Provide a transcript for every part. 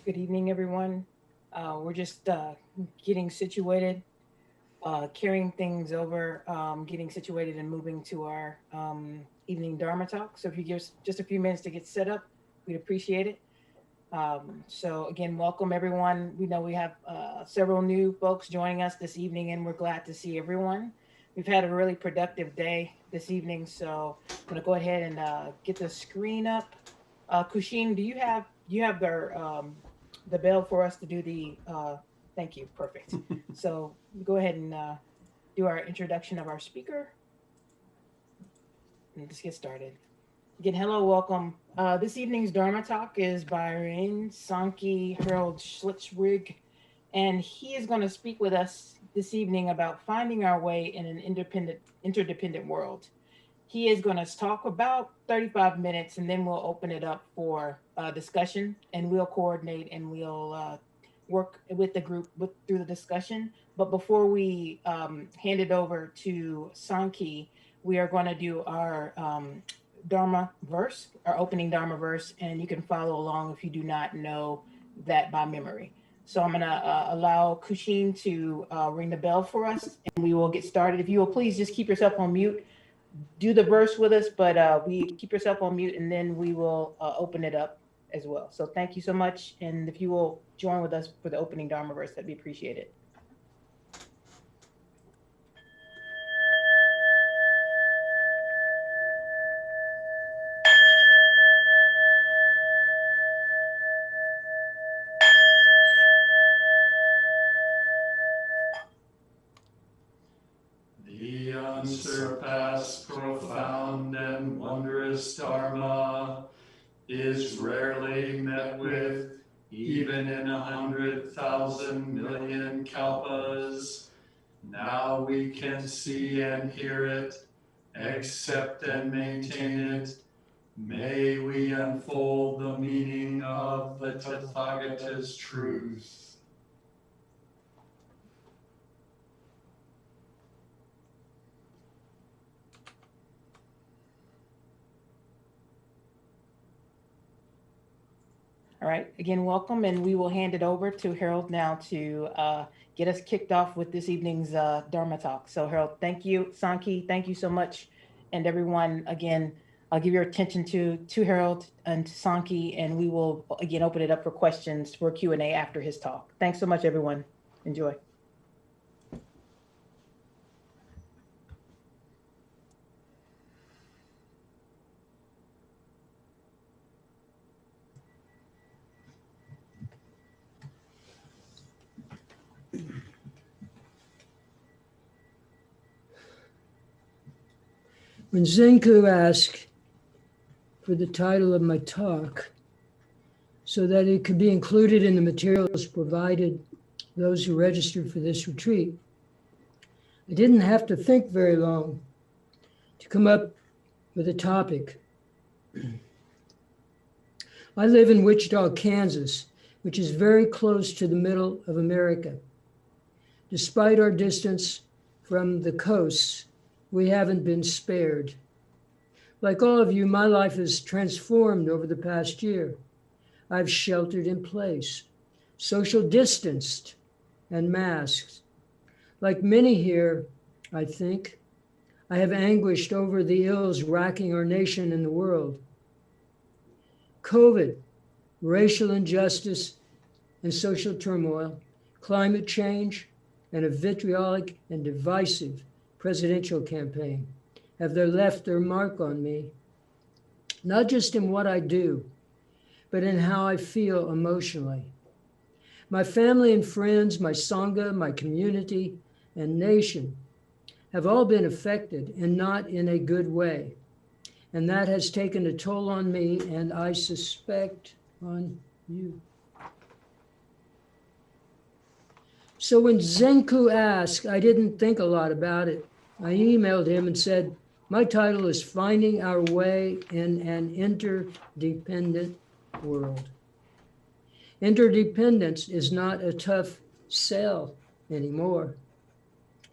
Good evening, everyone. We're just getting situated, carrying things over, getting situated, and moving to our evening Dharma talk. So, if you give us just a few minutes to get set up, we'd appreciate it. So, again, welcome everyone. We know we have several new folks joining us this evening, and we're glad to see everyone. We've had a really productive day this evening, so I'm going to go ahead and get the screen up. Kushin, do you have the bell for us to do the? Thank you, perfect. So go ahead and do our introduction of our speaker, and let's get started. Again, hello, welcome. This evening's Dharma talk is by Sanki Harold Schlitzwig, and he is going to speak with us this evening about finding our way in an interdependent world. He is going to talk about 35 minutes, and then we'll open it up for discussion, and we'll coordinate and we'll work with the group through the discussion. But before we hand it over to Sanki, we are going to do our Dharma verse, our opening Dharma verse, and you can follow along if you do not know that by memory. So I'm going to allow Kushin to ring the bell for us, and we will get started. If you will please just keep yourself on mute, do the verse with us, but we keep yourself on mute, and then we will open it up as well. So thank you so much, and if you will join with us for the opening Dharma verse, that'd be appreciated. The unsurpassed, profound, and wondrous Dharma is rarely met with, even in 100,000 million kalpas. Now we can see and hear it, accept and maintain it. May we unfold the meaning of the Tathagata's truth. All right, again, welcome, and we will hand it over to Harold now to get us kicked off with this evening's Dharma talk. So, Harold, thank you. Sanki, thank you so much. And everyone, again, I'll give your attention to Harold and to Sanki, and we will again open it up for questions for Q&A after his talk. Thanks so much, everyone. Enjoy. When Zenku asked for the title of my talk so that it could be included in the materials provided those who registered for this retreat, I didn't have to think very long to come up with a topic. I live in Wichita, Kansas, which is very close to the middle of America. Despite our distance from the coasts, we haven't been spared. Like all of you, my life has transformed over the past year. I've sheltered in place, social distanced, and masked. Like many here, I think, I have anguished over the ills racking our nation and the world. COVID, racial injustice and social turmoil, climate change, and a vitriolic and divisive presidential campaign have left their mark on me, not just in what I do, but in how I feel emotionally. My family and friends, my Sangha, my community, and nation have all been affected, and not in a good way. And that has taken a toll on me, and I suspect on you. So when Zenku asked, I didn't think a lot about it. I emailed him and said, my title is Finding Our Way in an Interdependent World. Interdependence is not a tough sell anymore.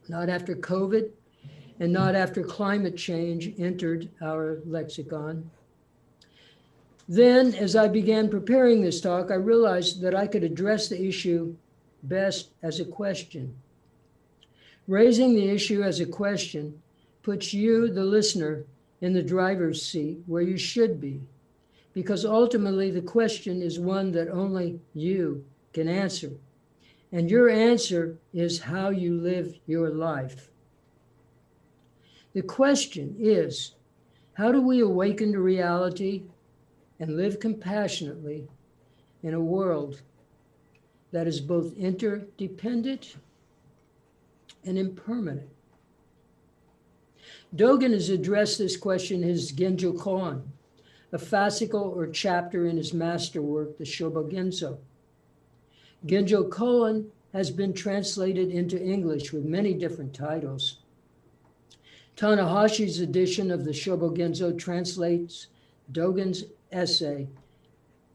Not after COVID and not after climate change entered our lexicon. Then, as I began preparing this talk, I realized that I could address the issue best as a question. Raising the issue as a question puts you, the listener, in the driver's seat where you should be, because ultimately the question is one that only you can answer. And your answer is how you live your life. The question is, how do we awaken to reality and live compassionately in a world that is both interdependent and impermanent? Dogen has addressed this question in his Genjo Koan, a fascicle or chapter in his masterwork, the Shobogenzo. Genjo Koan has been translated into English with many different titles. Tanahashi's edition of the Shobogenzo translates Dogen's essay,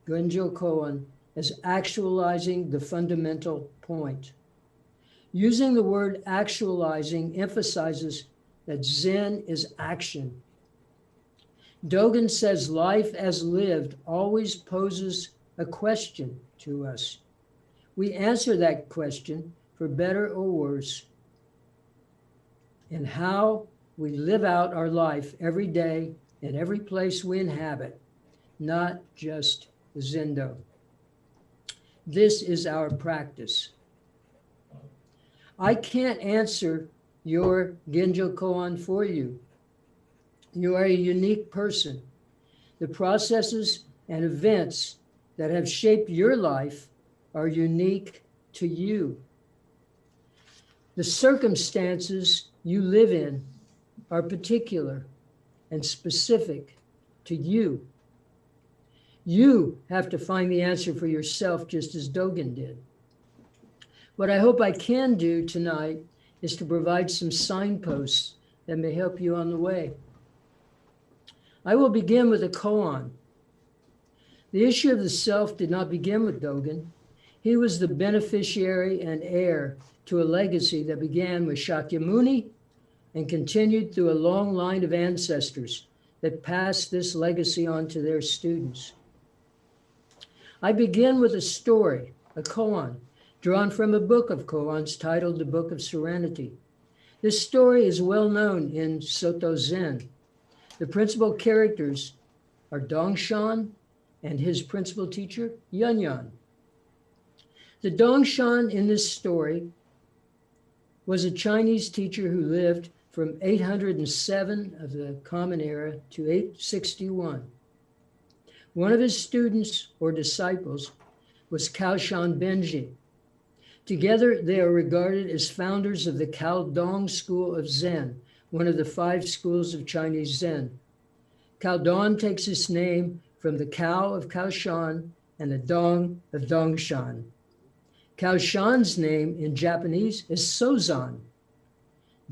Genjo Koan, as actualizing the fundamental point. Using the word actualizing emphasizes that Zen is action. Dogen says life as lived always poses a question to us. We answer that question, for better or worse, in how we live out our life every day in every place we inhabit, not just the Zendo. This is our practice. I can't answer your Genjo Koan for you. You are a unique person. The processes and events that have shaped your life are unique to you. The circumstances you live in are particular and specific to you. You have to find the answer for yourself, just as Dogen did. What I hope I can do tonight is to provide some signposts that may help you on the way. I will begin with a koan. The issue of the self did not begin with Dogen. He was the beneficiary and heir to a legacy that began with Shakyamuni and continued through a long line of ancestors that passed this legacy on to their students. I begin with a story, a koan, drawn from a book of koans titled The Book of Serenity. This story is well known in Soto Zen. The principal characters are Dongshan and his principal teacher, Yunyan. The Dongshan in this story was a Chinese teacher who lived from 807 of the Common Era to 861. One of his students or disciples was Kaoshan Benji. Together, they are regarded as founders of the Caodong school of Zen, one of the 5 schools of Chinese Zen. Caodong takes its name from the Cao of Kaoshan and the Dong of Dongshan. Kaoshan's name in Japanese is Sozan.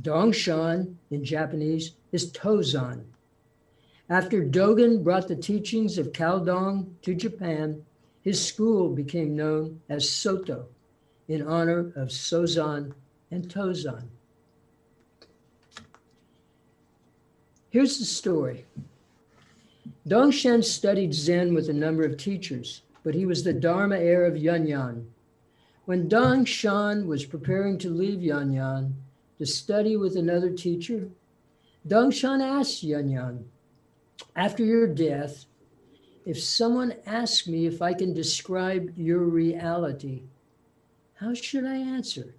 Dongshan in Japanese is Tozan. After Dogen brought the teachings of Caodong to Japan, his school became known as Soto, in honor of Sozan and Tozan. Here's the story. Dongshan studied Zen with a number of teachers, but he was the Dharma heir of Yunyan. When Dongshan was preparing to leave Yunyan to study with another teacher, Dongshan asked Yunyan, "After your death, if someone asks me if I can describe your reality, how should I answer?"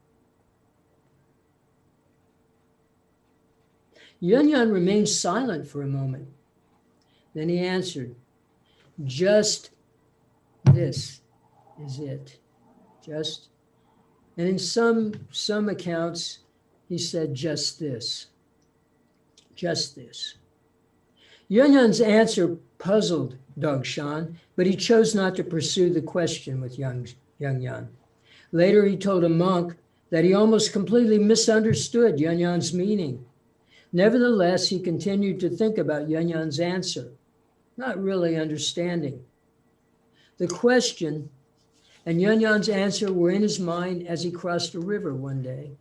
Yunyan remained silent for a moment. Then he answered, "Just this is it. Just," and in some accounts, he said, "just this. Just this." Yunyan's answer puzzled Dongshan, but he chose not to pursue the question with Yunyan. Later, he told a monk that he almost completely misunderstood Yunyan's meaning. Nevertheless, he continued to think about Yunyan's answer, not really understanding. The question and Yunyan's answer were in his mind as he crossed a river one day.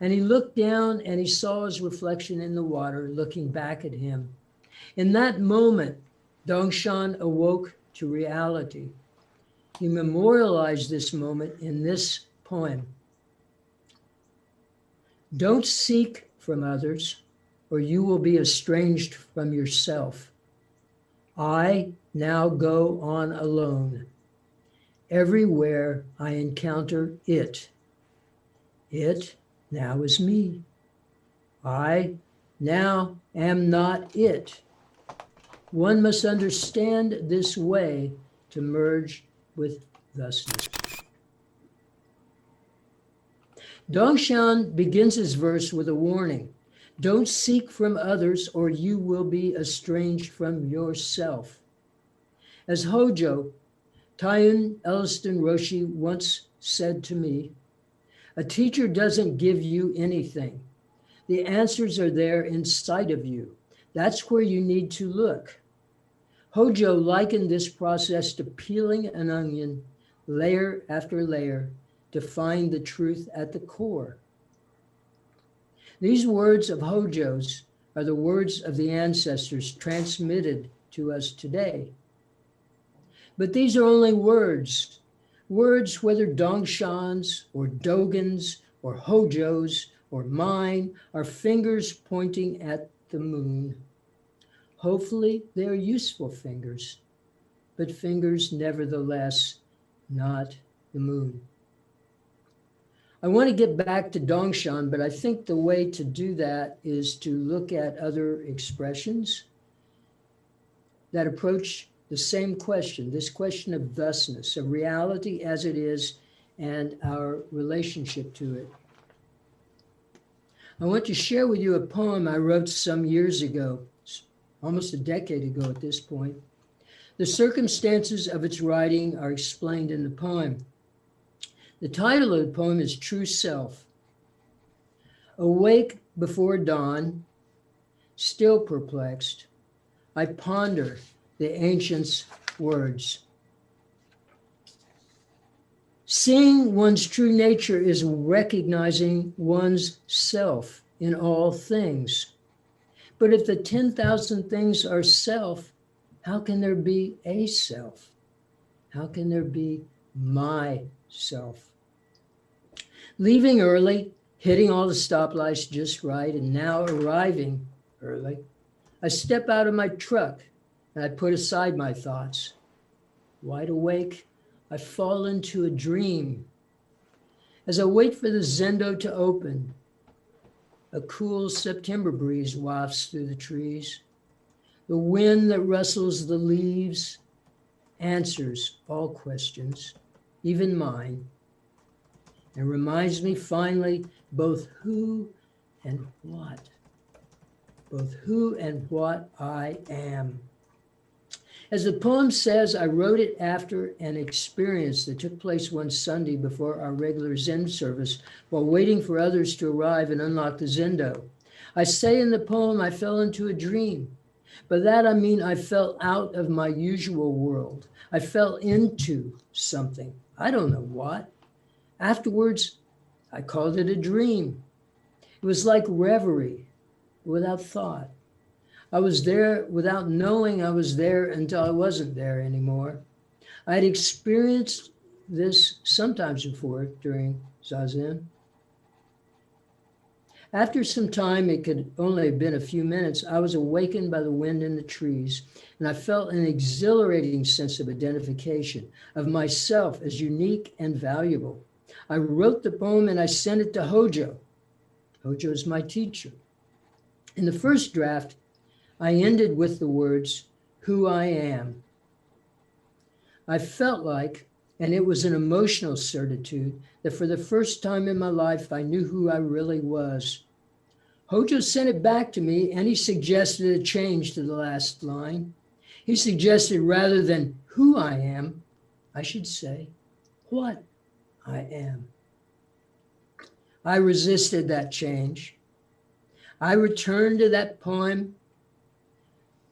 And he looked down and he saw his reflection in the water looking back at him. In that moment, Dongshan awoke to reality. He memorialized this moment in this poem. Don't seek from others, or you will be estranged from yourself. I now go on alone. Everywhere I encounter it. It now is me. I now am not it. One must understand this way to merge with thusness. Dongshan begins his verse with a warning. Don't seek from others or you will be estranged from yourself. As Hojo, Tayun Elliston Roshi once said to me, a teacher doesn't give you anything. The answers are there inside of you. That's where you need to look. Hojo likened this process to peeling an onion layer after layer to find the truth at the core. These words of Hojo's are the words of the ancestors transmitted to us today. But these are only words. Words, whether Dongshan's or Dogen's or Hojo's or mine, are fingers pointing at the moon. Hopefully they're useful fingers, but fingers nevertheless, not the moon. I want to get back to Dongshan, but I think the way to do that is to look at other expressions that approach the same question, this question of thusness, of reality as it is, and our relationship to it. I want to share with you a poem I wrote some years ago, almost a decade ago at this point. The circumstances of its writing are explained in the poem. The title of the poem is True Self. Awake before dawn, still perplexed, I ponder the ancients' words. Seeing one's true nature is recognizing one's self in all things. But if the 10,000 things are self, how can there be a self? How can there be my self? Leaving early, hitting all the stoplights just right, and now arriving early, I step out of my truck and I put aside my thoughts. Wide awake, I fall into a dream. As I wait for the Zendo to open, a cool September breeze wafts through the trees. The wind that rustles the leaves answers all questions, even mine, and reminds me finally both who and what I am. As the poem says, I wrote it after an experience that took place one Sunday before our regular Zen service while waiting for others to arrive and unlock the Zendo. I say in the poem, I fell into a dream. By that I mean I fell out of my usual world. I fell into something. I don't know what. Afterwards, I called it a dream. It was like reverie without thought. I was there without knowing I was there until I wasn't there anymore. I had experienced this sometimes before during Zazen. After some time, it could only have been a few minutes, I was awakened by the wind in the trees, and I felt an exhilarating sense of identification, of myself as unique and valuable. I wrote the poem and I sent it to Hojo. Hojo is my teacher. In the first draft, I ended with the words, who I am. I felt like, and it was an emotional certitude, that for the first time in my life, I knew who I really was. Hojo sent it back to me and he suggested a change to the last line. He suggested rather than who I am, I should say what I am. I resisted that change. I returned to that poem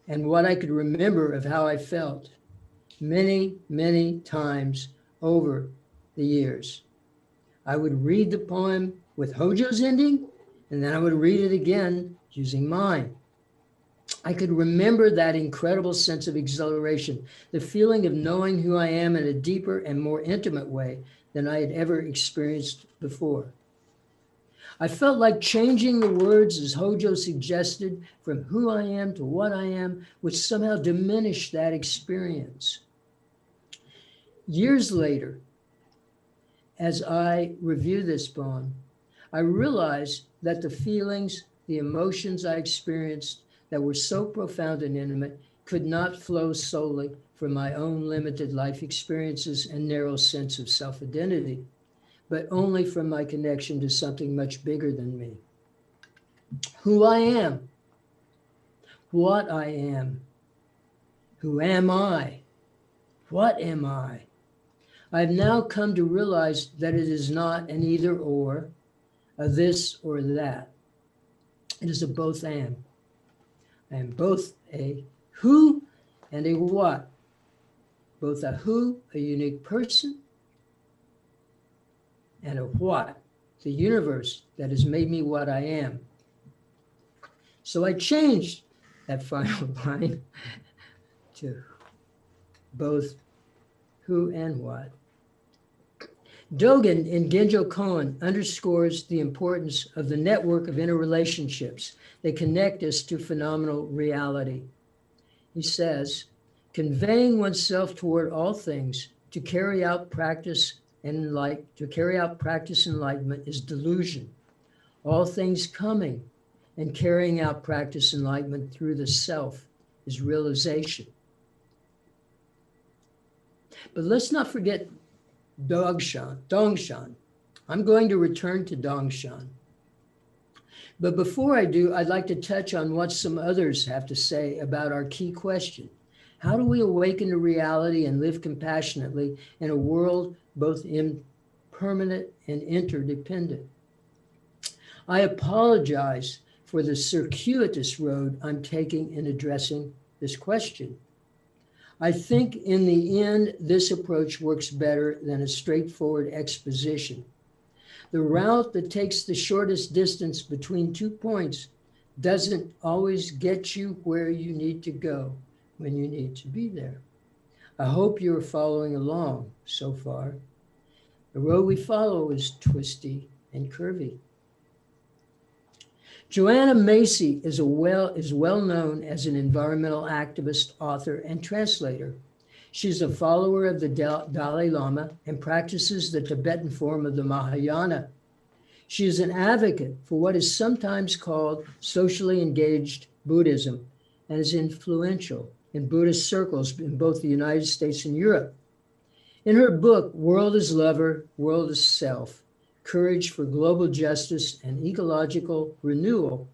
and what I could remember of how I felt many, many times over the years. I would read the poem with Hojo's ending, and then I would read it again using mine. I could remember that incredible sense of exhilaration, the feeling of knowing who I am in a deeper and more intimate way than I had ever experienced before. I felt like changing the words, as Hojo suggested, from who I am to what I am, would somehow diminish that experience. Years later, as I review this poem, I realized that the feelings, the emotions I experienced that were so profound and intimate could not flow solely from my own limited life experiences and narrow sense of self-identity, but only from my connection to something much bigger than me. Who I am, what I am, who am I, what am I? I've now come to realize that it is not an either or, a this or that. It is a both and. I am both a who and a what. Both a who, a unique person, and a what, the universe that has made me what I am. So I changed that final line to both who and what. Dogen in Genjo Koan underscores the importance of the network of interrelationships that connect us to phenomenal reality. He says, conveying oneself toward all things to carry out practice enlightenment is delusion. All things coming and carrying out practice enlightenment through the self is realization. But let's not forget Dongshan. I'm going to return to Dongshan. But before I do, I'd like to touch on what some others have to say about our key question. How do we awaken to reality and live compassionately in a world both impermanent and interdependent? I apologize for the circuitous road I'm taking in addressing this question. I think in the end, this approach works better than a straightforward exposition. The route that takes the shortest distance between 2 points doesn't always get you where you need to go when you need to be there. I hope you're following along so far. The road we follow is twisty and curvy. Joanna Macy is well known as an environmental activist, author, and translator. She's a follower of the Dalai Lama and practices the Tibetan form of the Mahayana. She is an advocate for what is sometimes called socially engaged Buddhism and is influential in Buddhist circles in both the United States and Europe. In her book, World is Lover, World is Self, Courage for Global Justice and Ecological Renewal,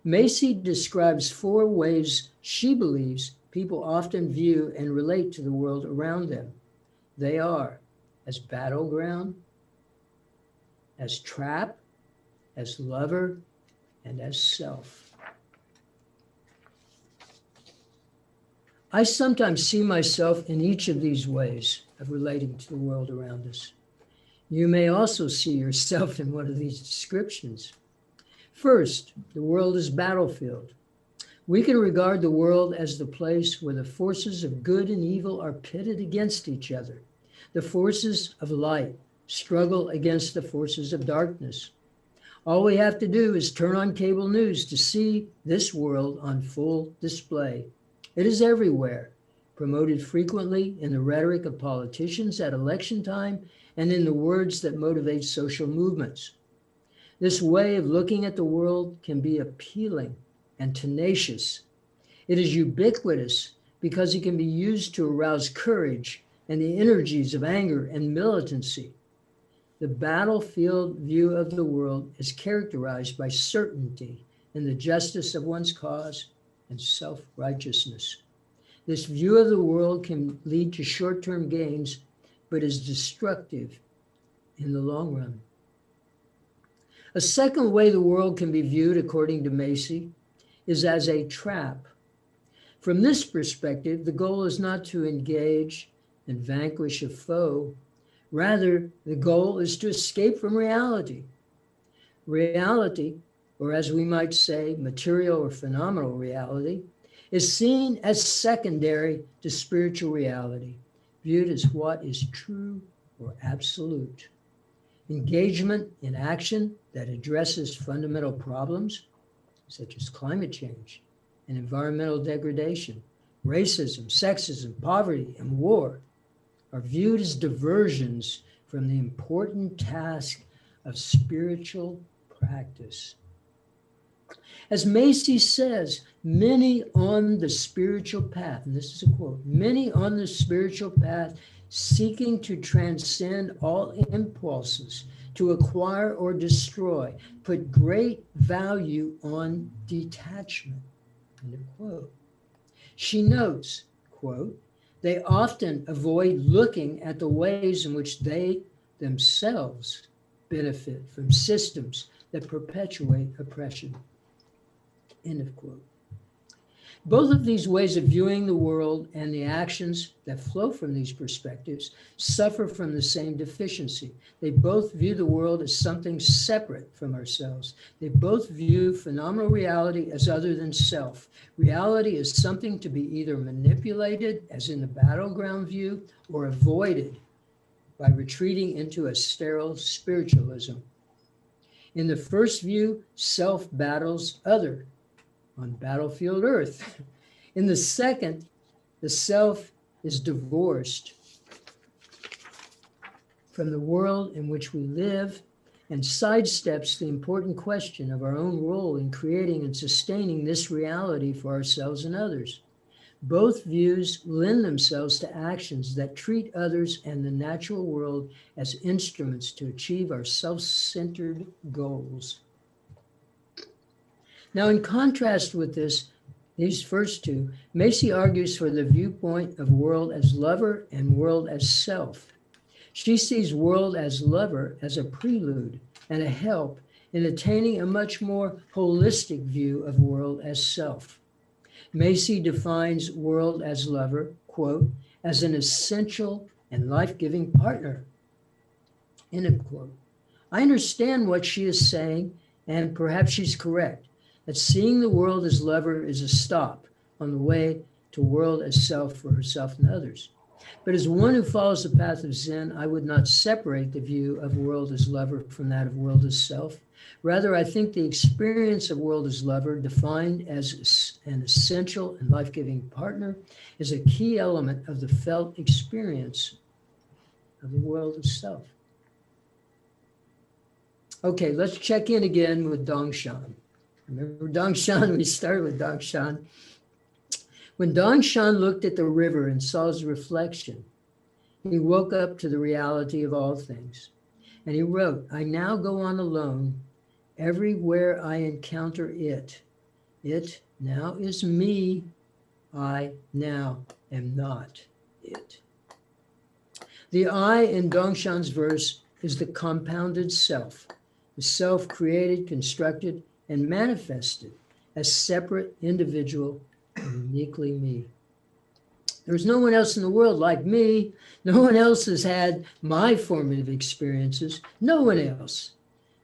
Macy describes 4 ways she believes people often view and relate to the world around them. They are as battleground, as trap, as lover, and as self. I sometimes see myself in each of these ways of relating to the world around us. You may also see yourself in one of these descriptions. First, the world is battlefield. We can regard the world as the place where the forces of good and evil are pitted against each other. The forces of light struggle against the forces of darkness. All we have to do is turn on cable news to see this world on full display. It is everywhere, promoted frequently in the rhetoric of politicians at election time and in the words that motivate social movements. This way of looking at the world can be appealing and tenacious. It is ubiquitous because it can be used to arouse courage and the energies of anger and militancy. The battlefield view of the world is characterized by certainty in the justice of one's cause and self-righteousness. This view of the world can lead to short-term gains, but is destructive in the long run. A second way the world can be viewed, according to Macy, is as a trap. From this perspective, the goal is not to engage and vanquish a foe. Rather, the goal is to escape from reality. Reality, or as we might say, material or phenomenal reality, is seen as secondary to spiritual reality, viewed as what is true or absolute. Engagement in action that addresses fundamental problems, such as climate change and environmental degradation, racism, sexism, poverty, and war, are viewed as diversions from the important task of spiritual practice. As Macy says, many on the spiritual path, and this is a quote, many on the spiritual path seeking to transcend all impulses to acquire or destroy, put great value on detachment, end of quote. She notes, quote, they often avoid looking at the ways in which they themselves benefit from systems that perpetuate oppression, end of quote. Both of these ways of viewing the world and the actions that flow from these perspectives suffer from the same deficiency. They both view the world as something separate from ourselves. They both view phenomenal reality as other than self. Reality is something to be either manipulated, as in the battleground view, or avoided by retreating into a sterile spiritualism. In the first view, self battles other on battlefield Earth. In the second, the self is divorced from the world in which we live and sidesteps the important question of our own role in creating and sustaining this reality for ourselves and others. Both views lend themselves to actions that treat others and the natural world as instruments to achieve our self-centered goals. Now, in contrast with these first two, Macy argues for the viewpoint of world as lover and world as self. She sees world as lover as a prelude and a help in attaining a much more holistic view of world as self. Macy defines world as lover, quote, as an essential and life-giving partner, end of quote. I understand what she is saying, and perhaps she's correct, that seeing the world as lover is a stop on the way to world as self for herself and others. But as one who follows the path of Zen, I would not separate the view of world as lover from that of world as self. Rather, I think the experience of world as lover, defined as an essential and life-giving partner, is a key element of the felt experience of the world as self. Okay, let's check in again with Dongshan. Remember Dongshan? We started with Dongshan. When Dongshan looked at the river and saw his reflection, he woke up to the reality of all things. And he wrote, I now go on alone. Everywhere I encounter it, it now is me. I now am not it. The I in Dongshan's verse is the compounded self, the self created, constructed, and manifested as separate, individual, and uniquely me. There's no one else in the world like me. No one else has had my formative experiences. No one else,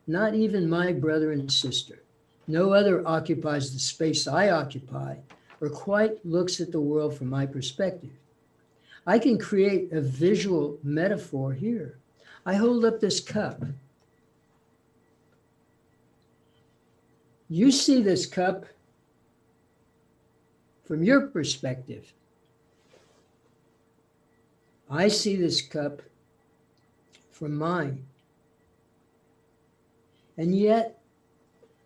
not even my brother and sister. No other occupies the space I occupy or quite looks at the world from my perspective. I can create a visual metaphor here. I hold up this cup. You see this cup from your perspective. I see this cup from mine. And yet,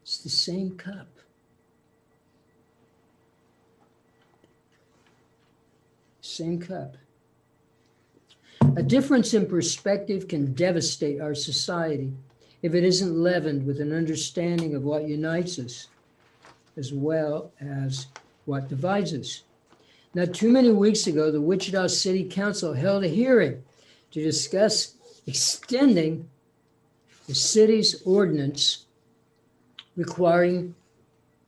it's the same cup. Same cup. A difference in perspective can devastate our society if it isn't leavened with an understanding of what unites us as well as what divides us. Not too many weeks ago, the Wichita City Council held a hearing to discuss extending the city's ordinance requiring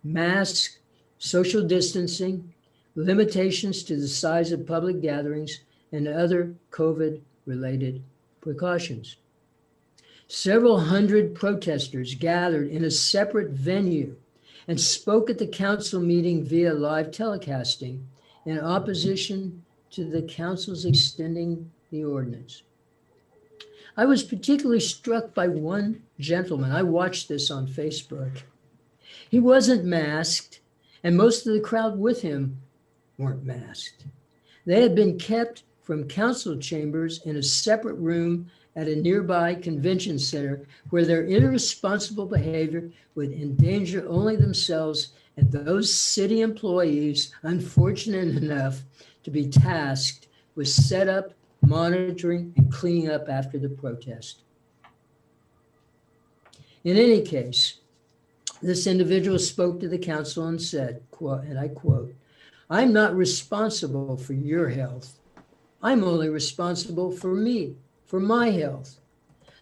mask, social distancing, limitations to the size of public gatherings, and other COVID-related precautions. Several hundred protesters gathered in a separate venue and spoke at the council meeting via live telecasting in opposition to the council's extending the ordinance. I was particularly struck by one gentleman. I watched this on Facebook. He wasn't masked, and most of the crowd with him weren't masked. They had been kept from council chambers in a separate room at a nearby convention center where their irresponsible behavior would endanger only themselves and those city employees unfortunate enough to be tasked with setup, monitoring, and cleaning up after the protest. In any case, this individual spoke to the council and said, quote, and I quote, "I'm not responsible for your health. I'm only responsible for me, for my health.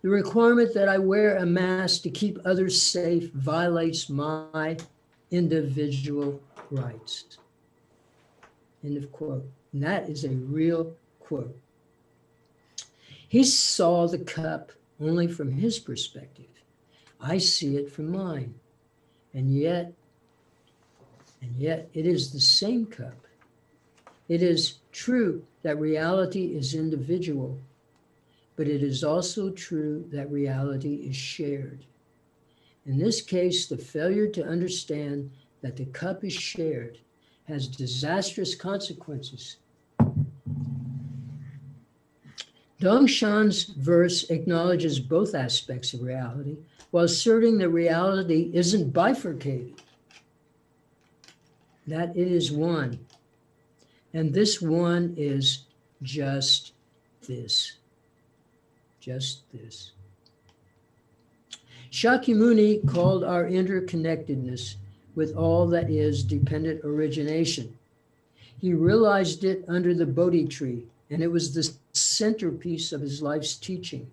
The requirement that I wear a mask to keep others safe violates my individual rights." End of quote. And that is a real quote. He saw the cup only from his perspective. I see it from mine. And yet it is the same cup. It is true that reality is individual, but it is also true that reality is shared. In this case, the failure to understand that the cup is shared has disastrous consequences. Dongshan's verse acknowledges both aspects of reality while asserting that reality isn't bifurcated, that it is one. And this one is just this. Just this. Shakyamuni called our interconnectedness with all that is dependent origination. He realized it under the Bodhi tree, and it was the centerpiece of his life's teaching.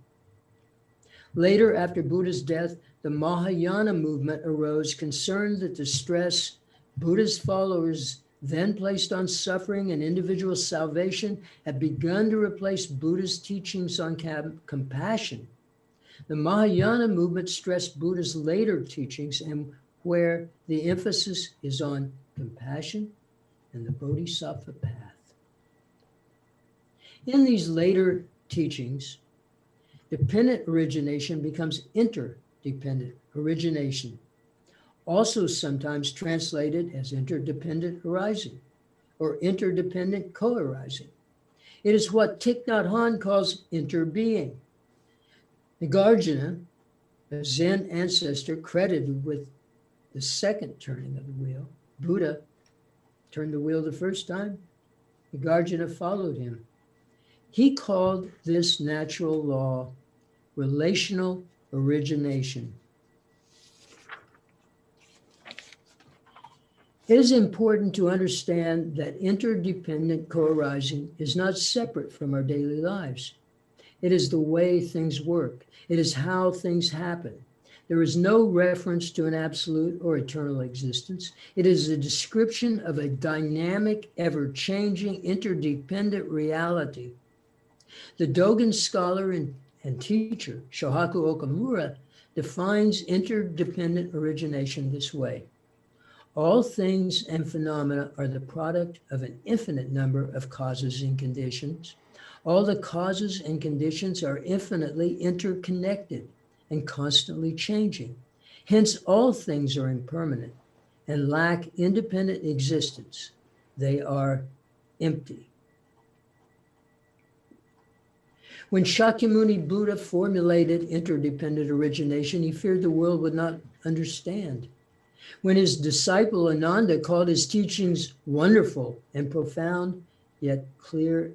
Later, after Buddha's death, the Mahayana movement arose, concerned that the stress Buddha's followers then placed on suffering and individual salvation had begun to replace Buddha's teachings on compassion. The Mahayana movement stressed Buddha's later teachings, and where the emphasis is on compassion and the Bodhisattva path. In these later teachings, dependent origination becomes interdependent origination, also sometimes translated as interdependent arising or interdependent co-arising. It is what Thich Nhat Hanh calls interbeing. Nagarjuna, a Zen ancestor credited with the second turning of the wheel, Buddha turned the wheel the first time, Nagarjuna followed him. He called this natural law relational origination. It is important to understand that interdependent co-arising is not separate from our daily lives. It is the way things work. It is how things happen. There is no reference to an absolute or eternal existence. It is a description of a dynamic, ever-changing, interdependent reality. The Dogen scholar and teacher, Shohaku Okamura, defines interdependent origination this way. All things and phenomena are the product of an infinite number of causes and conditions. All the causes and conditions are infinitely interconnected and constantly changing. Hence, all things are impermanent and lack independent existence. They are empty. When Shakyamuni Buddha formulated interdependent origination, he feared the world would not understand. When his disciple Ananda called his teachings wonderful and profound, yet clear,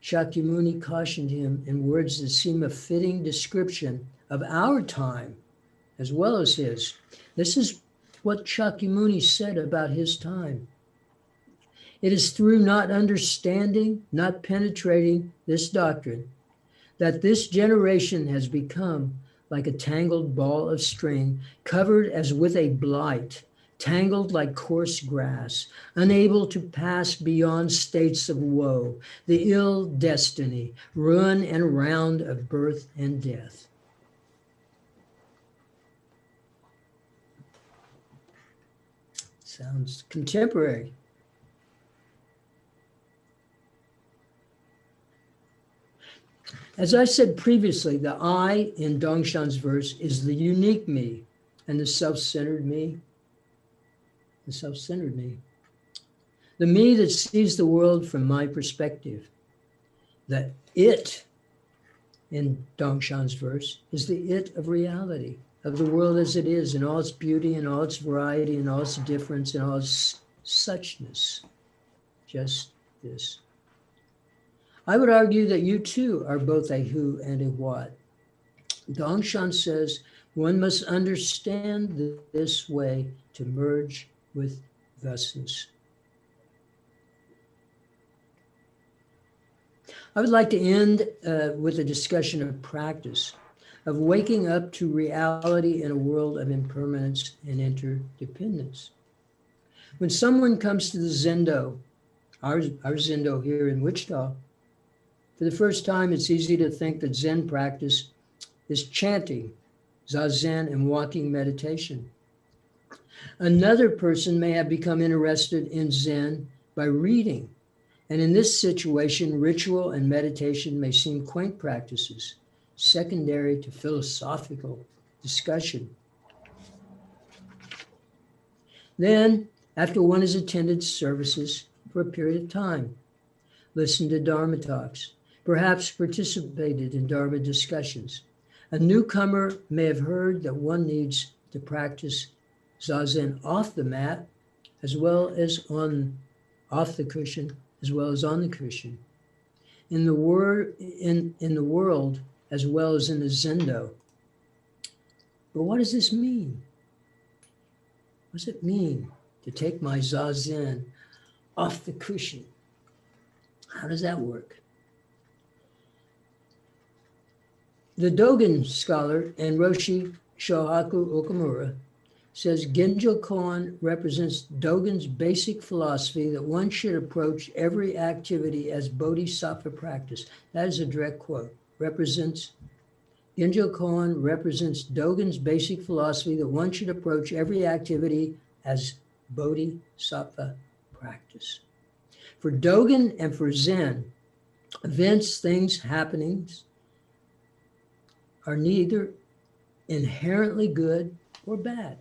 Shakyamuni cautioned him in words that seem a fitting description of our time as well as his. This is what Shakyamuni said about his time. It is through not understanding, not penetrating this doctrine, that this generation has become like a tangled ball of string, covered as with a blight, tangled like coarse grass, unable to pass beyond states of woe, the ill destiny, ruin and round of birth and death. Sounds contemporary. As I said previously, the I in Dongshan's verse is the unique me, and the self-centered me, the me that sees the world from my perspective. The it in Dongshan's verse is the it of reality, of the world as it is, in all its beauty, in all its variety, in all its difference, in all its suchness. Just this. I would argue that you too are both a who and a what. Dongshan says one must understand this way to merge with thusness. I would like to end with a discussion of practice, of waking up to reality in a world of impermanence and interdependence. When someone comes to the Zendo, our Zendo here in Wichita, for the first time, it's easy to think that Zen practice is chanting, zazen, and walking meditation. Another person may have become interested in Zen by reading. And in this situation, ritual and meditation may seem quaint practices, secondary to philosophical discussion. Then, after one has attended services for a period of time, listened to Dharma talks, perhaps participated in Dharma discussions, a newcomer may have heard that one needs to practice zazen off the mat, as well as off the cushion, as well as on the cushion, in the world as well as in the Zendo. But what does this mean? What does it mean to take my zazen off the cushion? How does that work? The Dogen scholar and Roshi Shohaku Okamura says Genjo Koan represents Dogen's basic philosophy that one should approach every activity as bodhisattva practice. That is a direct quote. Genjo Koan represents Dogen's basic philosophy that one should approach every activity as bodhisattva practice. For Dogen and for Zen, events, things, happenings are neither inherently good or bad.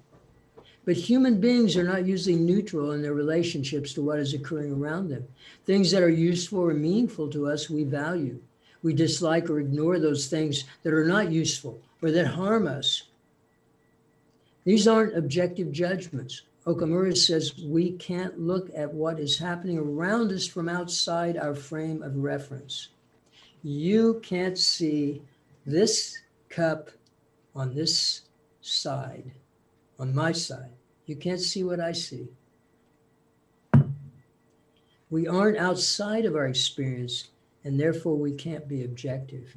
But human beings are not usually neutral in their relationships to what is occurring around them. Things that are useful or meaningful to us, we value. We dislike or ignore those things that are not useful or that harm us. These aren't objective judgments. Okamura says we can't look at what is happening around us from outside our frame of reference. You can't see this cup on this side, on my side. You can't see what I see. We aren't outside of our experience, and therefore we can't be objective.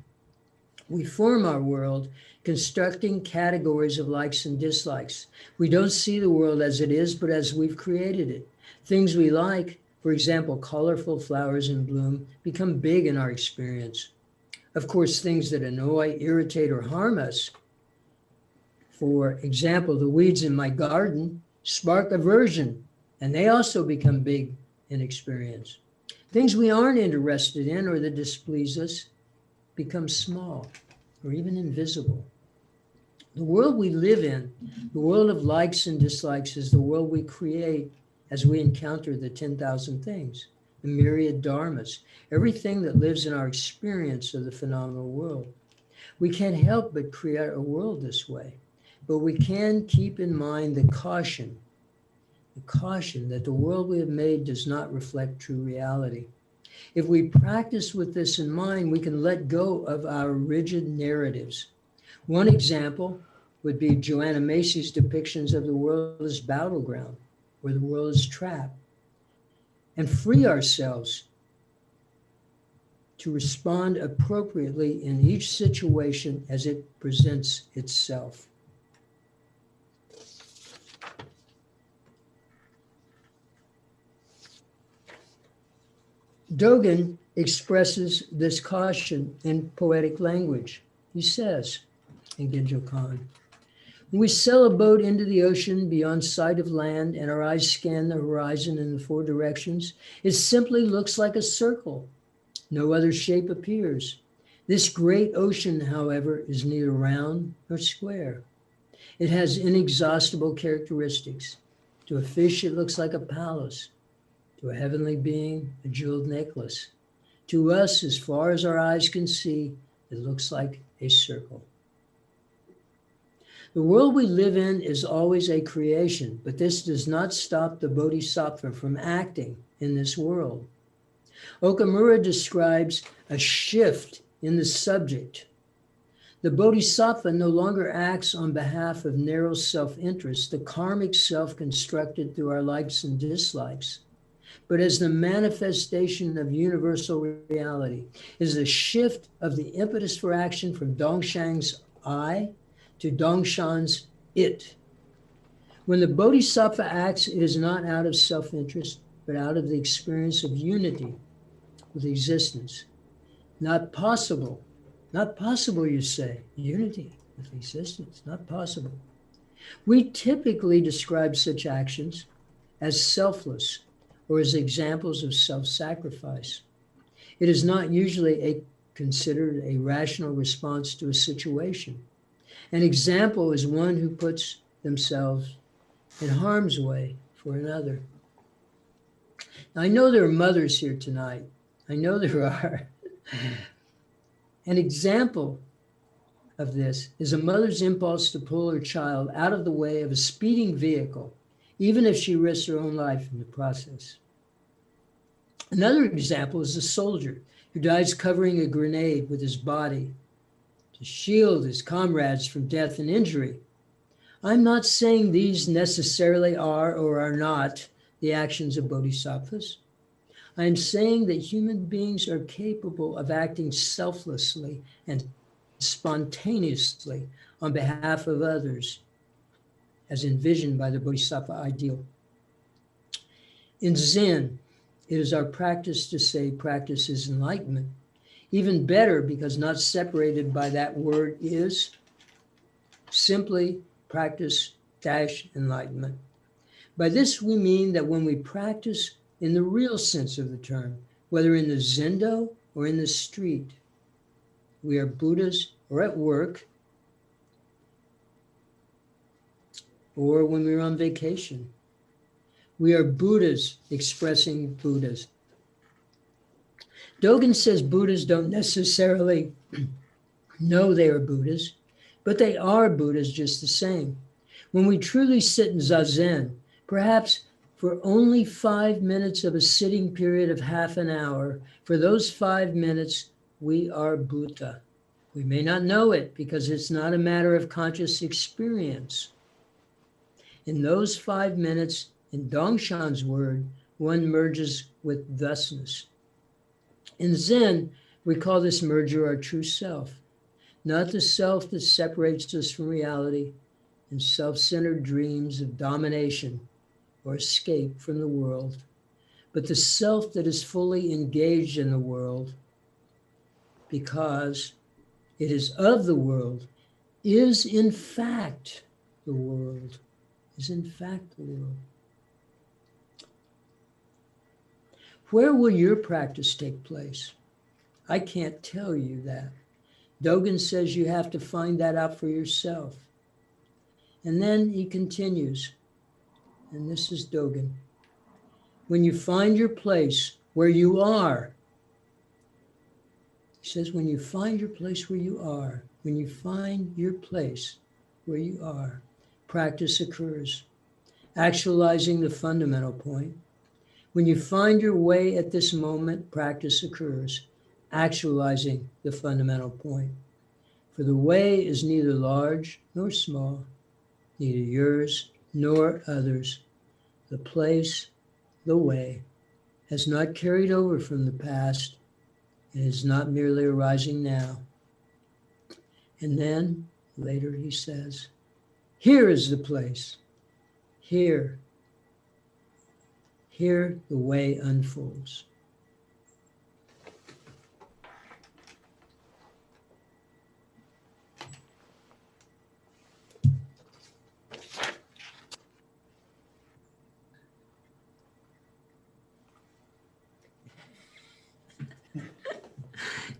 We form our world constructing categories of likes and dislikes. We don't see the world as it is, but as we've created it. Things we like, for example, colorful flowers in bloom, become big in our experience. Of course, things that annoy, irritate, or harm us, for example, the weeds in my garden, spark aversion, and they also become big in experience. Things we aren't interested in or that displease us become small or even invisible. The world we live in, the world of likes and dislikes, is the world we create as we encounter the 10,000 things, the myriad dharmas, everything that lives in our experience of the phenomenal world. We can't help but create a world this way, but we can keep in mind the caution that the world we have made does not reflect true reality. If we practice with this in mind, we can let go of our rigid narratives. One example would be Joanna Macy's depictions of the world as battleground, where the world is trapped, and free ourselves to respond appropriately in each situation as it presents itself. Dogen expresses this caution in poetic language. He says in Genjo Kan, When we sail a boat into the ocean beyond sight of land and our eyes scan the horizon in the four directions, it simply looks like a circle. No other shape appears. This great ocean, however, is neither round nor square. It has inexhaustible characteristics. To a fish, it looks like a palace. To a heavenly being, a jeweled necklace. To us, as far as our eyes can see, it looks like a circle. The world we live in is always a creation, but this does not stop the bodhisattva from acting in this world. Okamura describes a shift in the subject. The bodhisattva no longer acts on behalf of narrow self-interest, the karmic self constructed through our likes and dislikes, but as the manifestation of universal reality. It is a shift of the impetus for action from Dongshang's I to Dongshan's it. When the bodhisattva acts, it is not out of self-interest, but out of the experience of unity with existence. Not possible, you say. Unity with existence, not possible. We typically describe such actions as selfless or as examples of self-sacrifice. It is not usually considered a rational response to a situation. An example is one who puts themselves in harm's way for another. Now, I know there are mothers here tonight. I know there are. An example of this is a mother's impulse to pull her child out of the way of a speeding vehicle, even if she risks her own life in the process. Another example is a soldier who dies covering a grenade with his body to shield his comrades from death and injury. I'm not saying these necessarily are or are not the actions of bodhisattvas. I am saying that human beings are capable of acting selflessly and spontaneously on behalf of others, as envisioned by the bodhisattva ideal. In Zen, it is our practice to say practice is enlightenment. Even better, because not separated by that word is simply practice dash enlightenment. By this, we mean that when we practice in the real sense of the term, whether in the zendo or in the street, we are Buddhas or at work, or when we're on vacation. We are Buddhas expressing Buddhas. Dogen says Buddhas don't necessarily know they are Buddhas, but they are Buddhas just the same. When we truly sit in Zazen, perhaps for only 5 minutes of a sitting period of half an hour, for those 5 minutes, we are Buddha. We may not know it because it's not a matter of conscious experience. In those 5 minutes, in Dongshan's word, one merges with thusness. In Zen, we call this merger our true self, not the self that separates us from reality and self-centered dreams of domination or escape from the world, but the self that is fully engaged in the world because it is of the world, is in fact the world, is in fact the world. Where will your practice take place? I can't tell you that. Dogen says you have to find that out for yourself. And then he continues, and this is Dogen. When you find your place where you are, he says, when you find your place where you are, when you find your place where you are, practice occurs, actualizing the fundamental point. When you find your way at this moment, practice occurs, actualizing the fundamental point. For the way is neither large nor small, neither yours nor others. The place, the way, has not carried over from the past. It is not merely arising now. And then, later he says, here is the place. Here the way unfolds.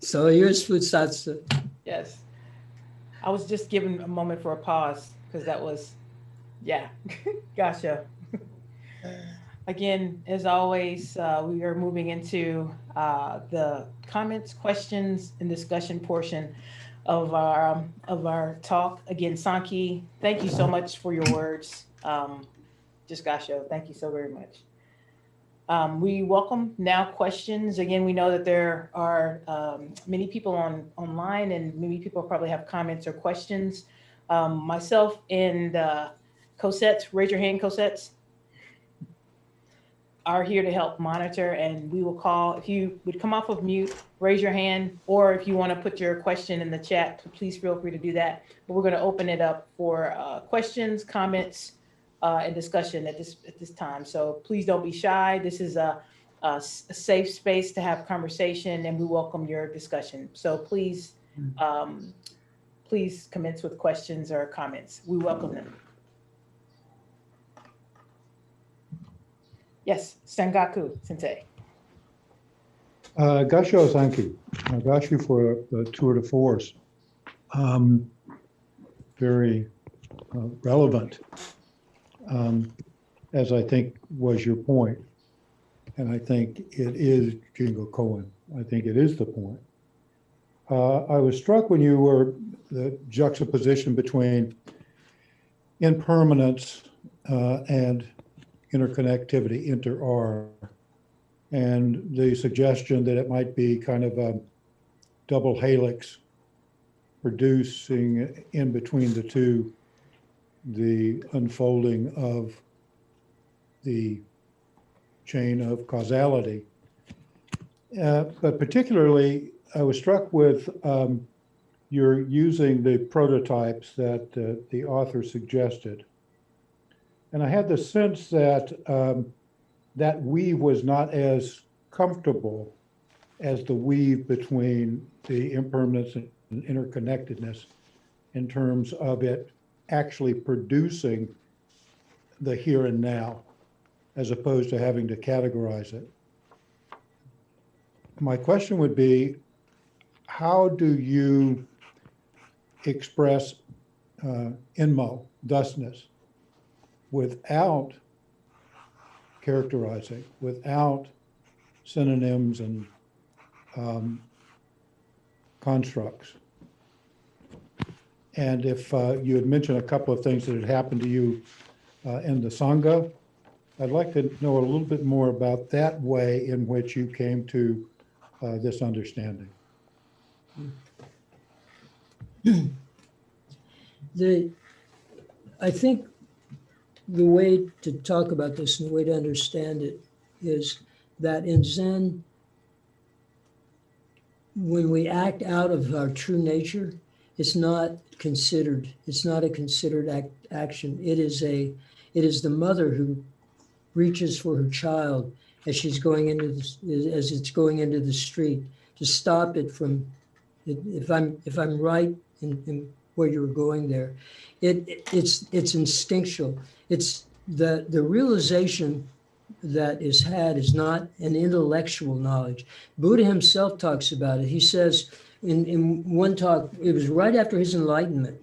So here's Futsatsu. Yes. I was just giving a moment for a pause because that was, yeah. Gotcha. Again, as always, we are moving into the comments, questions, and discussion portion of our talk. Again, Sanki, thank you so much for your words. Just gotcha. Thank you so very much. We welcome now questions. Again, we know that there are many people online, and many people probably have comments or questions. Myself and Cosette, raise your hand, Cosette, are here to help monitor, and we will call. If you would come off of mute, raise your hand, or if you want to put your question in the chat, please feel free to do that. But we're going to open it up for questions, comments, and discussion at this time. So please don't be shy. This is a safe space to have conversation, and we welcome your discussion. So um, please commence with questions or comments. We welcome them. Yes, Sangaku Sensei. Gasho Sanki, Gashu for the tour de force. Very relevant, as I think was your point. And I think it is Jingo Cohen. I think it is the point. I was struck when you were the juxtaposition between impermanence and interconnectivity, inter-R, and the suggestion that it might be kind of a double helix producing in between the two the unfolding of the chain of causality. But particularly, I was struck with your using the prototypes that the author suggested. And I had the sense that that weave was not as comfortable as the weave between the impermanence and interconnectedness in terms of it actually producing the here and now, as opposed to having to categorize it. My question would be, how do you express inmo, thusness, without characterizing, without synonyms and constructs? And if you had mentioned a couple of things that had happened to you in the Sangha, I'd like to know a little bit more about that way in which you came to this understanding. I think the way to talk about this and the way to understand it is that in Zen, when we act out of our true nature, it's not considered. It's not a considered action. It is the mother who reaches for her child as she's going into as it's going into the street to stop it from. If I'm right in where you were going there, it's instinctual. It's the realization that is had is not an intellectual knowledge. Buddha himself talks about it. He says in one talk, it was right after his enlightenment,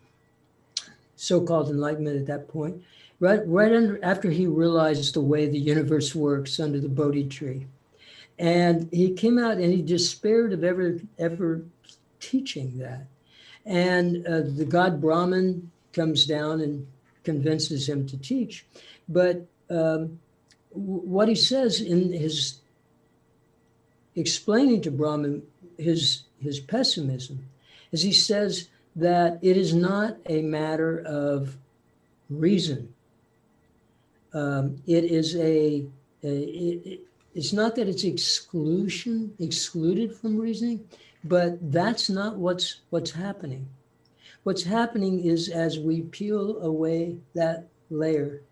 so-called enlightenment at that point, after he realized the way the universe works under the Bodhi tree. And he came out and he despaired of ever teaching that. And the god Brahman comes down and convinces him to teach. But what he says in his explaining to Brahman his pessimism is he says that it is not a matter of reason. It's not that it's excluded from reasoning, but that's not what's happening. What's happening is as we peel away that layer,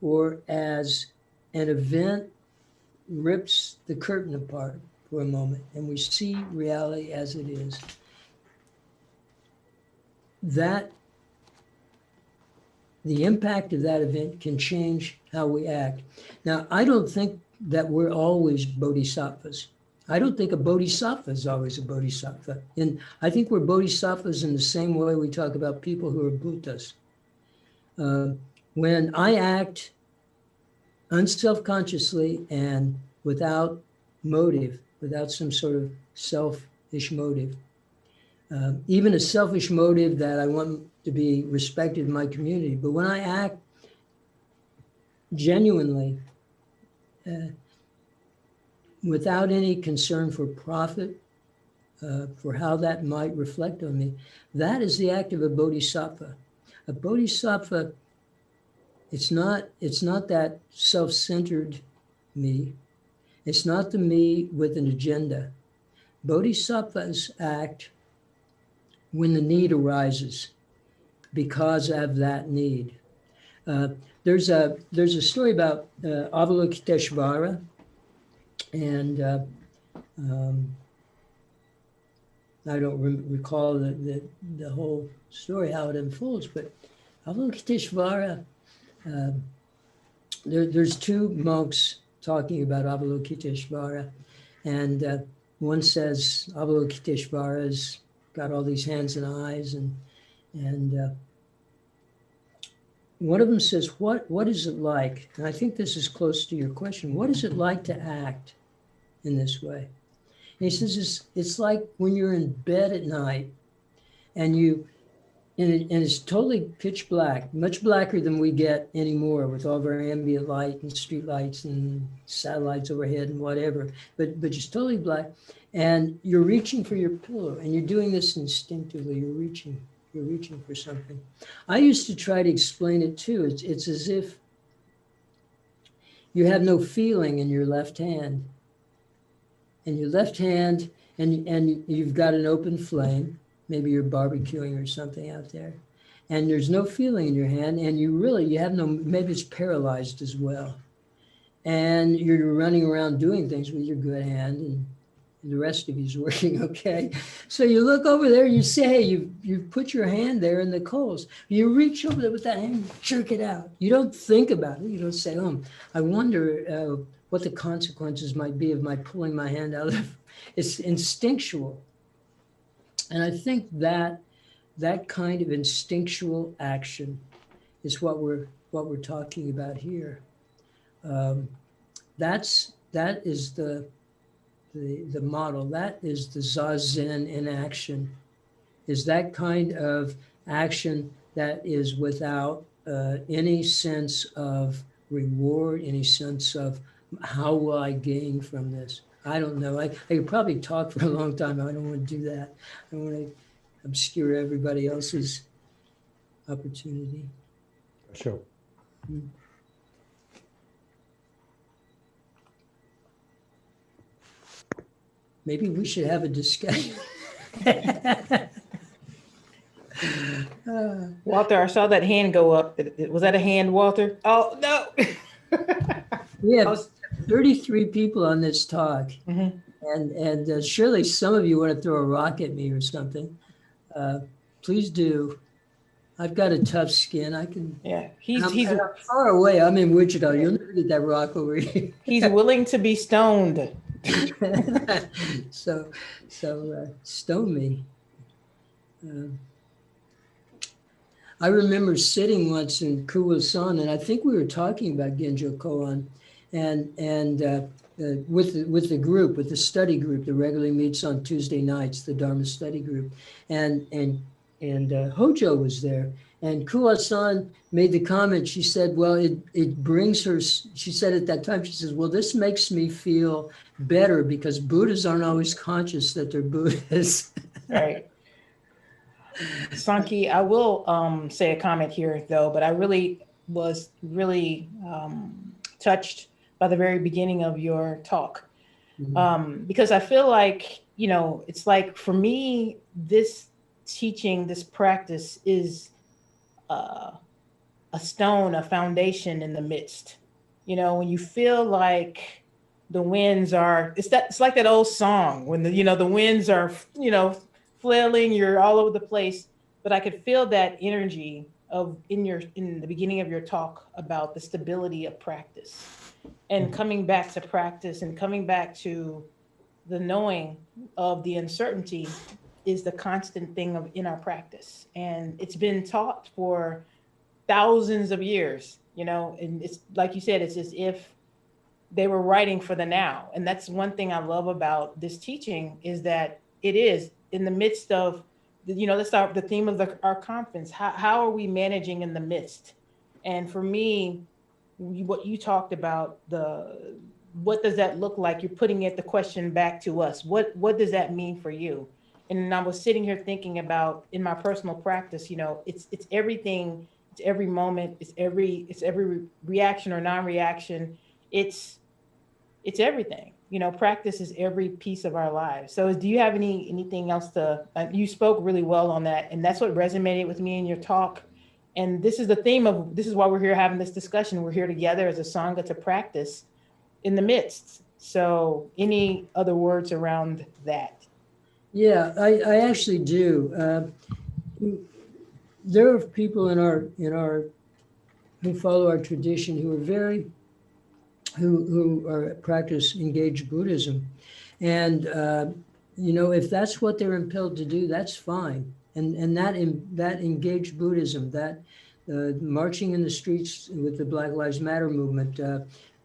or as an event rips the curtain apart for a moment and we see reality as it is, that the impact of that event can change how we act. Now, I don't think that we're always bodhisattvas. I don't think a bodhisattva is always a bodhisattva. And I think we're bodhisattvas in the same way we talk about people who are Buddhas. When I act unself-consciously and without motive, without some sort of selfish motive, even a selfish motive that I want to be respected in my community, but when I act genuinely, without any concern for profit, for how that might reflect on me, that is the act of a bodhisattva. A bodhisattva, it's not that self-centered me. It's not the me with an agenda. Bodhisattvas act when the need arises because of that need. There's a story about Avalokiteshvara, and I don't recall the whole story, how it unfolds, but Avalokiteshvara, there's two monks talking about Avalokiteshvara, and one says Avalokiteshvara's got all these hands and eyes, and one of them says, what is it like? And I think this is close to your question. What is it like to act in this way? And he says, it's like when you're in bed at night and it's totally pitch black, much blacker than we get anymore with all of our ambient light and street lights and satellites overhead and whatever, but just totally black. And you're reaching for your pillow, and you're doing this instinctively. You're reaching for something. I used to try to explain it too. It's as if you have no feeling in your left hand. And your left hand, and you've got an open flame. Maybe you're barbecuing or something out there. And there's no feeling in your hand, and you have no, maybe it's paralyzed as well. And you're running around doing things with your good hand, and the rest of you's working okay. So you look over there and you say, hey, you've put your hand there in the coals. You reach over there with that hand, jerk it out. You don't think about it. You don't say, I wonder what the consequences might be of my pulling my hand out of. It's instinctual. And I think that kind of instinctual action is what we're talking about here. That is the model. That is the Zazen in action, is that kind of action that is without any sense of reward, any sense of how will I gain from this? I don't know. I could probably talk for a long time. I don't want to do that. I don't want to obscure everybody else's opportunity. Sure. Maybe we should have a discussion. Walter, I saw that hand go up. Was that a hand, Walter? Oh, no. We have 33 people on this talk. Mm-hmm. And surely some of you want to throw a rock at me or something. Please do. I've got a tough skin. I can. Yeah, I'm far away. I'm in Wichita. You'll never get that rock over here. He's willing to be stoned. So stone me. I remember sitting once in Kuwasan, and I think we were talking about Genjo Koan, and with the group, with the study group that regularly meets on Tuesday nights, the Dharma study group, and Hojo was there, and Kuwasan made the comment. She said, well, it brings her, she said at that time, she says, well, this makes me feel better because Buddhas aren't always conscious that they're Buddhas. Right. Sanki, I will say a comment here though, but I really was touched by the very beginning of your talk. Because I feel like, it's like for me, this teaching, this practice is a stone, a foundation in the midst. When you feel like the winds are, it's like that old song when the winds are, flailing, you're all over the place. But I could feel that energy in the beginning of your talk about the stability of practice and coming back to practice and coming back to the knowing of the uncertainty is the constant thing of in our practice, and it's been taught for thousands of years, and it's like you said, it's as if they were writing for the now. And that's one thing I love about this teaching, is that it is in the midst of let's start the theme of our conference. How are we managing in the midst? And for me, what you talked about, the what does that look like? You're putting it the question back to us. What does that mean for you? And I was sitting here thinking about in my personal practice, it's everything, it's every moment, it's every reaction or non-reaction. It's it's everything. Practice is every piece of our lives. So do you have anything else to you spoke really well on that, and that's what resonated with me in your talk. And this is the theme of this is why we're here having this discussion. We're here together as a sangha to practice in the midst. So any other words around that? Yeah, I actually do. There are people in our who follow our tradition who are who are practice engaged Buddhism, and if that's what they're impelled to do, that's fine. And that engaged Buddhism, that marching in the streets with the Black Lives Matter movement,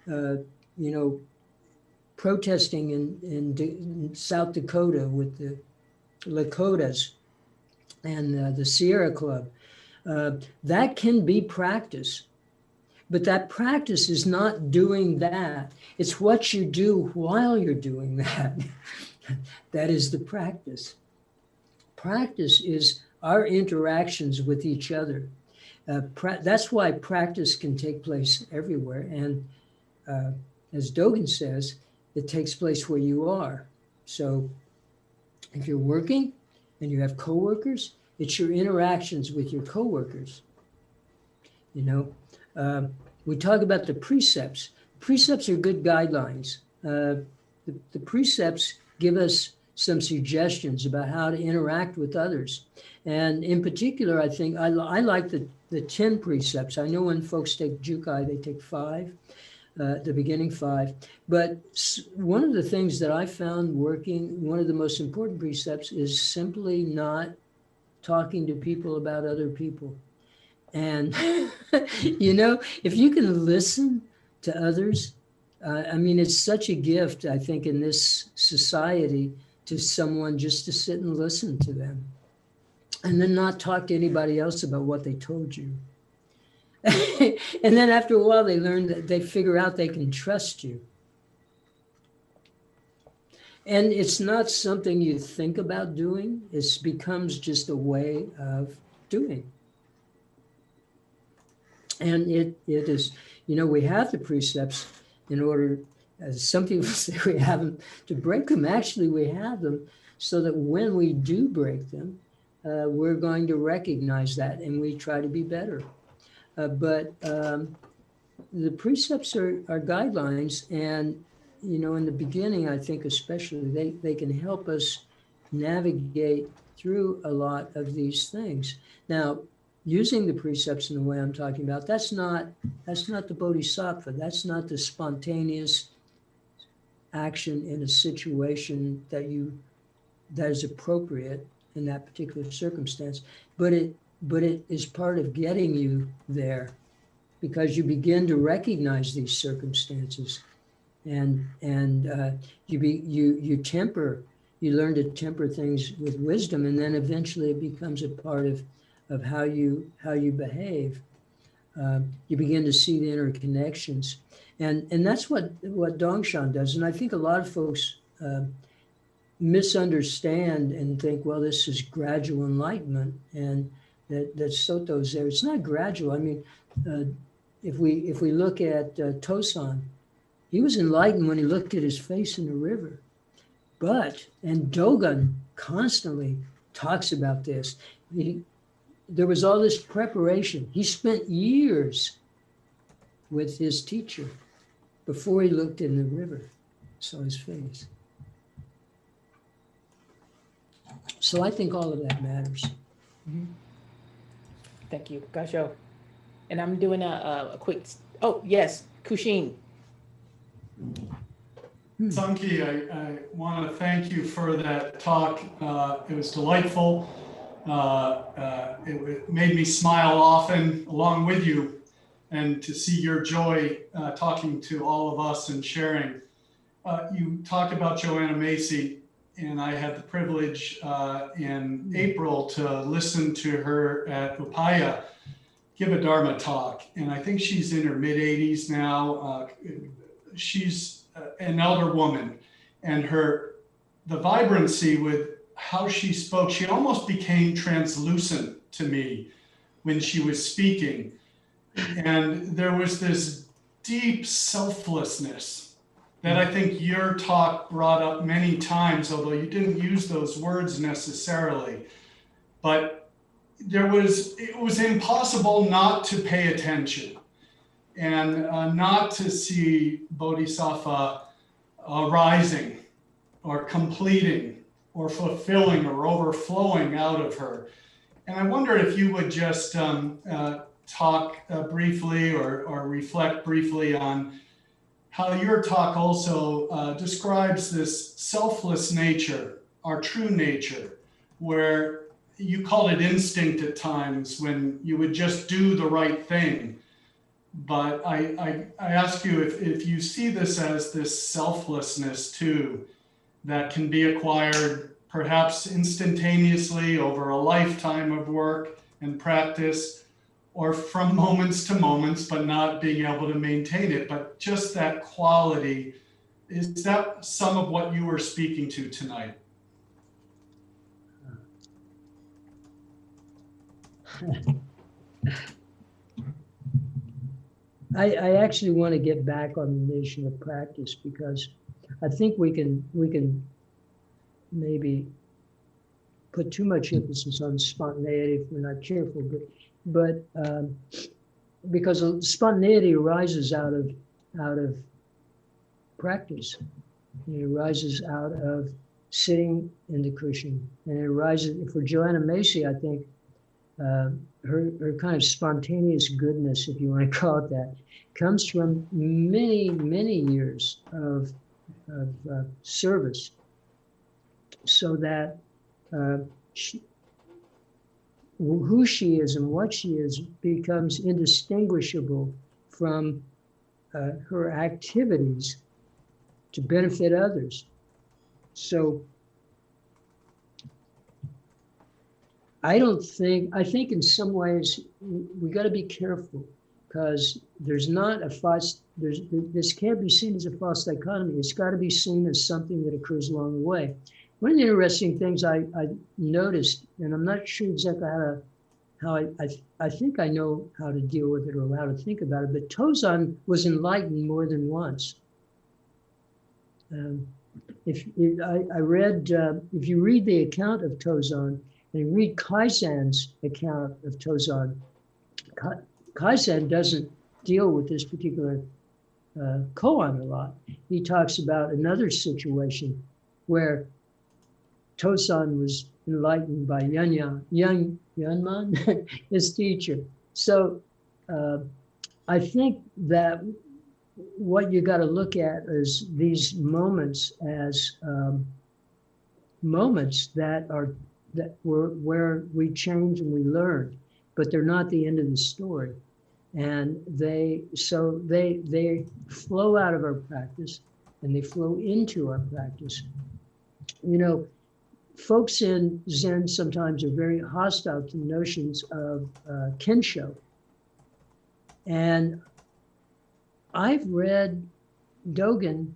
you know, protesting in South Dakota with the Lakotas and the Sierra Club, that can be practice. But that practice is not doing that. It's what you do while you're doing that. That is the practice. Practice is our interactions with each other. That's why practice can take place everywhere. And as Dogen says, it takes place where you are. So if you're working and you have coworkers, it's your interactions with your coworkers. We talk about the precepts. Precepts are good guidelines. The precepts give us some suggestions about how to interact with others. And in particular, I think I like the 10 precepts. I know when folks take Jukai, they take 5, the beginning 5. But one of the things that I found working, one of the most important precepts is simply not talking to people about other people. And, if you can listen to others, it's such a gift, I think, in this society to someone just to sit and listen to them and then not talk to anybody else about what they told you. And then after a while, they learn that they figure out they can trust you. And it's not something you think about doing. It becomes just a way of doing. And it is, we have the precepts in order, as some people say, we have them to break them. Actually, we have them so that when we do break them, we're going to recognize that and we try to be better. But the precepts are guidelines, and, in the beginning, I think especially, they can help us navigate through a lot of these things. Now, using the precepts in the way I'm talking about, that's not the bodhisattva. That's not the spontaneous action in a situation that is appropriate in that particular circumstance. But it is part of getting you there, because you begin to recognize these circumstances, and you learn to temper things with wisdom, and then eventually it becomes a part of how you behave. You begin to see the interconnections, and that's what Dongshan does. And I think a lot of folks misunderstand and think, well, this is gradual enlightenment, and that Soto's there. It's not gradual. If we look at Tosan, he was enlightened when he looked at his face in the river. And Dogen constantly talks about this. There was all this preparation. He spent years with his teacher before he looked in the river, saw his face. So I think all of that matters. Mm-hmm. Thank you, Gasho. And I'm doing a quick. Oh yes, Kushin. Sanki, I want to thank you for that talk. It was delightful. It made me smile often along with you, and to see your joy talking to all of us and sharing. You talked about Joanna Macy, and I had the privilege in April to listen to her at Upaya give a Dharma talk. And I think she's in her mid 80s now. She's an elder woman, and the vibrancy with how she spoke, she almost became translucent to me when she was speaking. And there was this deep selflessness that I think your talk brought up many times, although you didn't use those words necessarily. But it was impossible not to pay attention and not to see Bodhisattva arising or completing or fulfilling or overflowing out of her. And I wonder if you would just talk briefly or reflect briefly on how your talk also describes this selfless nature, our true nature, where you called it instinct at times when you would just do the right thing. But I ask you if you see this as this selflessness too, that can be acquired perhaps instantaneously over a lifetime of work and practice, or from moments to moments, but not being able to maintain it. But just that quality, is that some of what you were speaking to tonight? I actually want to get back on the nation of practice, because I think we can maybe put too much emphasis on spontaneity if we're not careful, but because spontaneity arises out of practice. It arises out of sitting in the cushion, and it arises for Joanna Macy. I think her kind of spontaneous goodness, if you want to call it that, comes from many years of service, so that who she is and what she is becomes indistinguishable from her activities to benefit others. So I think in some ways we got to be careful, because there's not a false, this can't be seen as a false dichotomy. It's got to be seen as something that occurs along the way. One of the interesting things I noticed, and I'm not sure exactly I think I know how to deal with it or how to think about it, but Tozan was enlightened more than once. If you read the account of Tozan, and you read Kaizen's account of Tozan, Kaizen doesn't deal with this particular koan a lot. He talks about another situation where Tozan was enlightened by Yunman, his teacher. So I think that what you got to look at is these moments as moments where we change and we learn, but they're not the end of the story. And they flow out of our practice, and they flow into our practice. You know, folks in Zen sometimes are very hostile to notions of kensho. And I've read Dogen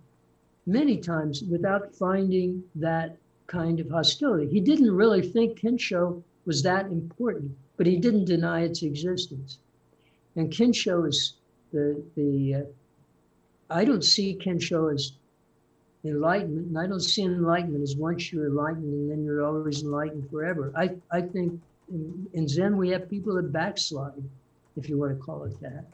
many times without finding that kind of hostility. He didn't really think kensho was that important, but he didn't deny its existence. And kensho is I don't see kensho as enlightenment, and I don't see enlightenment as once you're enlightened and then you're always enlightened forever. I think in Zen we have people that backslide, if you want to call it that.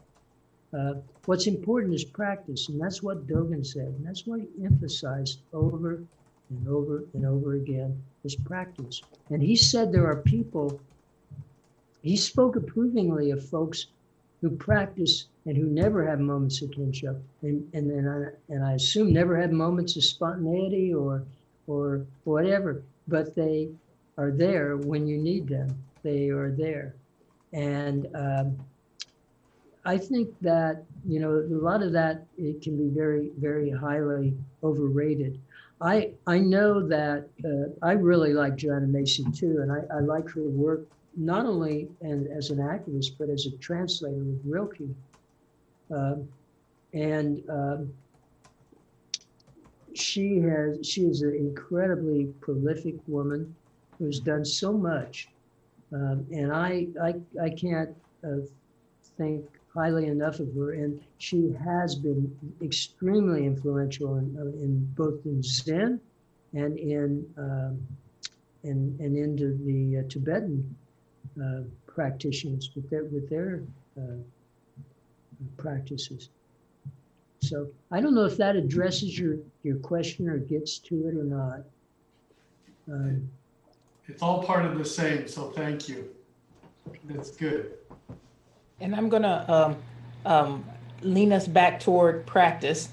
What's important is practice, and that's what Dogen said, and that's what he emphasized over and over and over again, is practice. And he said there are people, he spoke approvingly of folks who practice and who never have moments of kinship, and I assume never have moments of spontaneity or whatever, but they are there when you need them. They are there, and I think that, you know, a lot of that, it can be very, very highly overrated. I know that I really like Joanna Macy too, and I like her work not only as an activist but as a translator of Rilke. Um, and she is an incredibly prolific woman who's done so much, and I can't think highly enough of her, and she has been extremely influential in both in Zen and and into the Tibetan practitioners with their practices. So I don't know if that addresses your question or gets to it or not. It's all part of the same, so thank you. That's good. And I'm gonna lean us back toward practice.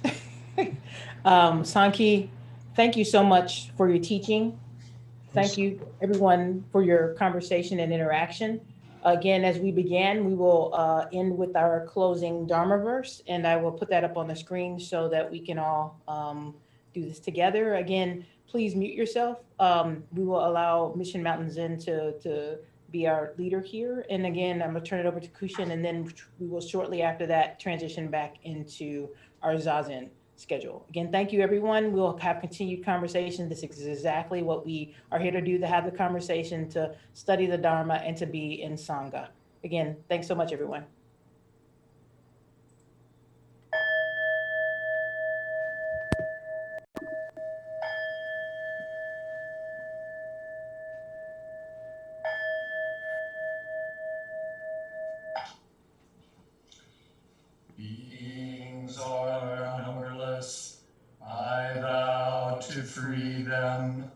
Sanki, thank you so much for your teaching. Thank you, everyone, for your conversation and interaction. Again, as we began, we will end with our closing Dharma verse, and I will put that up on the screen so that we can all do this together. Again, please mute yourself. We will allow Mission Mountain Zen to be our leader here. And again, I'm gonna turn it over to Kushin, and then we will shortly after that transition back into our Zazen schedule. Again, thank you, everyone. We'll have continued conversation. This is exactly what we are here to do, to have the conversation, to study the Dharma, and to be in Sangha. Again, thanks so much, everyone. Beings are numberless, I vow to free them.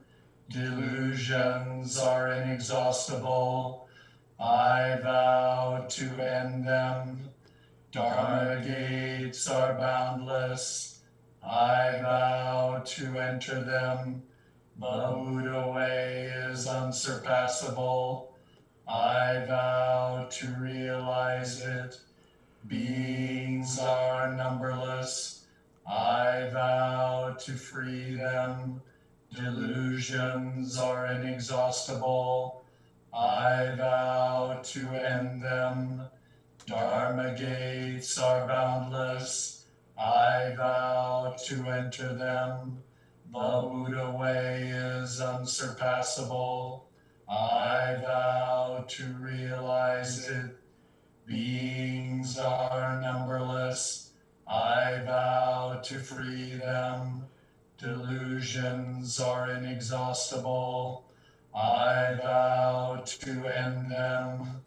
Delusions are inexhaustible, I vow to end them. Dharma gates are boundless, I vow to enter them. The Buddha way is unsurpassable, I vow to realize it. Beings are numberless, I vow to free them. Delusions are inexhaustible, I vow to end them. Dharma gates are boundless, I vow to enter them. The Buddha way is unsurpassable, I vow to realize it. Beings are numberless, I vow to free them. Delusions are inexhaustible, I vow to end them.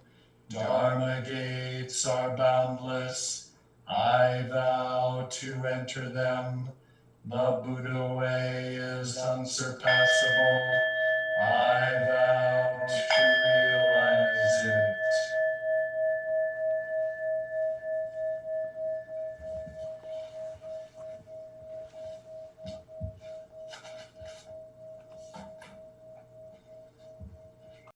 Dharma gates are boundless, I vow to enter them. The Buddha way is unsurpassable, I vow to realize it.